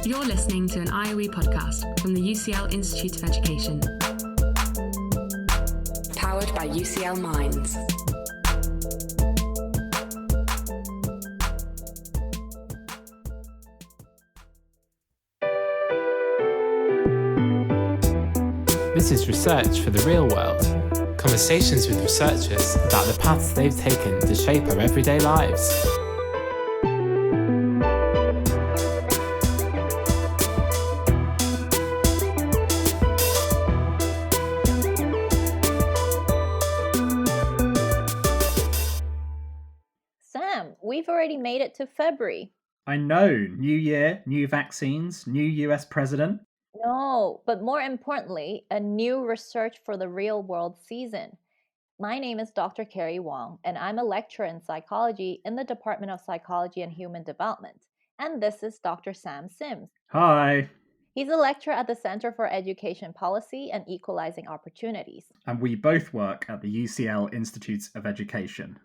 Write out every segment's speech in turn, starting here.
You're listening to an IOE podcast from the UCL Institute of Education. Powered by UCL Minds. This is Research for the Real World. Conversations with researchers about the paths they've taken to shape our everyday lives. Sam, we've already made it to February. I know. New year, new vaccines, new US president. No, but more importantly, a new Research for the Real World season. My name is Dr. Carrie Wong, and I'm a lecturer in psychology in the Department of Psychology and Human Development. And this is Dr. Sam Sims. Hi. He's a lecturer at the Center for Education Policy and Equalizing Opportunities. And we both work at the UCL Institute of Education.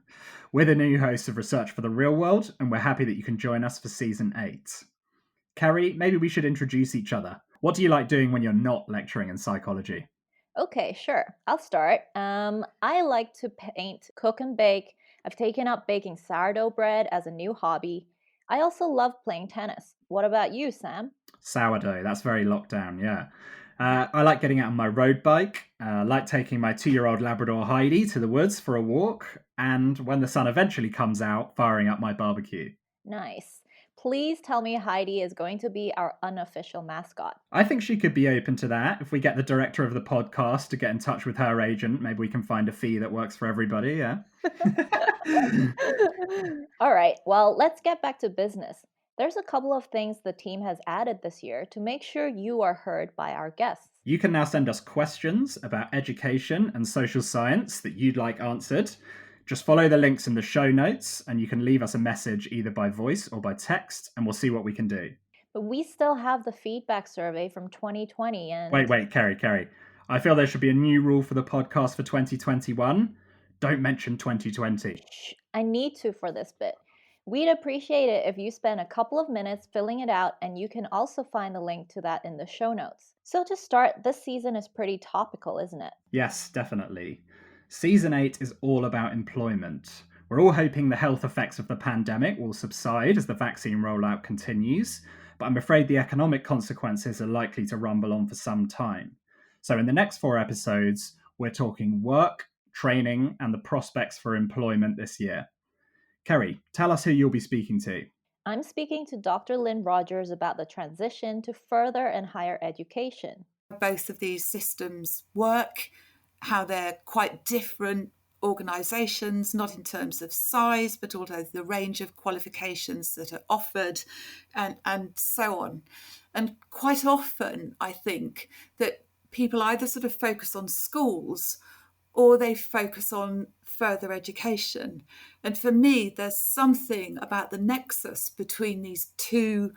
We're the new hosts of Research for the Real World, and we're happy that you can join us for Season 8. Carrie, maybe we should introduce each other. What do you like doing when you're not lecturing in psychology? Okay, sure. I'll start. I like to paint, cook, and bake. I've taken up baking sourdough bread as a new hobby. I also love playing tennis. What about you, Sam? Sourdough, that's very lockdown, yeah. I like getting out on my road bike. I like taking my 2-year-old Labrador Heidi to the woods for a walk. And when the sun eventually comes out, firing up my barbecue. Nice. Please tell me Heidi is going to be our unofficial mascot. I think she could be open to that. If we get the director of the podcast to get in touch with her agent, maybe we can find a fee that works for everybody, yeah? All right, well, let's get back to business. There's a couple of things the team has added this year to make sure you are heard by our guests. You can now send us questions about education and social science that you'd like answered. Just follow the links in the show notes and you can leave us a message either by voice or by text and we'll see what we can do. But we still have the feedback survey from 2020 and... Wait, Carrie. I feel there should be a new rule for the podcast for 2021. Don't mention 2020. Shh, I need to for this bit. We'd appreciate it if you spend a couple of minutes filling it out, and you can also find the link to that in the show notes. So to start, this season is pretty topical, isn't it? Yes, definitely. Season 8 is all about employment. We're all hoping the health effects of the pandemic will subside as the vaccine rollout continues, but I'm afraid the economic consequences are likely to rumble on for some time. So in the next 4 episodes, we're talking work, training, and the prospects for employment this year. Kerry, tell us who you'll be speaking to. I'm speaking to Dr. Lynne Rogers about the transition to further and higher education. Both of these systems work, how they're quite different organisations, not in terms of size, but also the range of qualifications that are offered and so on. And quite often, I think that people either sort of focus on schools or they focus on further education. And for me, there's something about the nexus between these two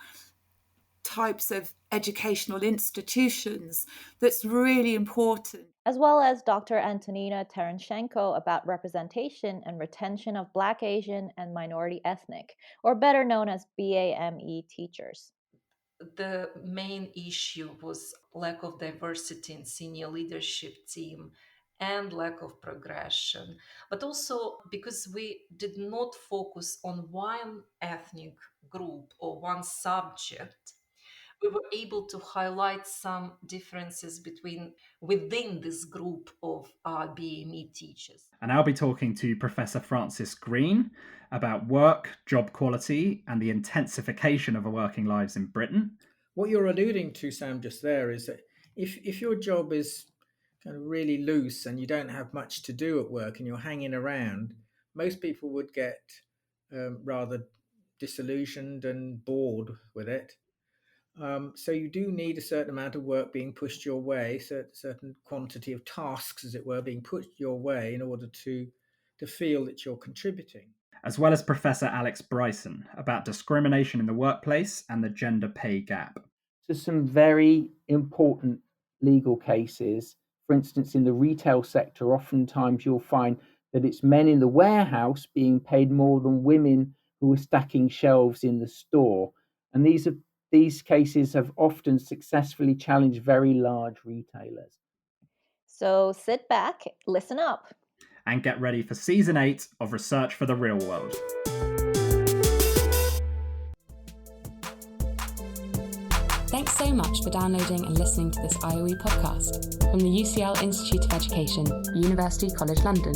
types of educational institutions that's really important. As well as Dr. Antonina Tereshchenko about representation and retention of Black, Asian, and minority ethnic, or better known as BAME teachers. The main issue was lack of diversity in senior leadership team and lack of progression, but also because we did not focus on one ethnic group or one subject, we were able to highlight some differences within this group of BAME teachers. And I'll be talking to Professor Francis Green about work, job quality, and the intensification of our working lives in Britain. What you're alluding to, Sam, just there is that if your job is kind of really loose and you don't have much to do at work and you're hanging around, most people would get rather disillusioned and bored with it. So you do need a certain amount of work being pushed your way, certain quantity of tasks, as it were, being pushed your way in order to feel that you're contributing. As well as Professor Alex Bryson about discrimination in the workplace and the gender pay gap. To some very important legal cases. For instance, in the retail sector, oftentimes you'll find that it's men in the warehouse being paid more than women who are stacking shelves in the store. And these these cases have often successfully challenged very large retailers. So sit back, listen up, and get ready for Season 8 of Research for the Real World. Thanks so much for downloading and listening to this IOE podcast from the UCL Institute of Education, University College London.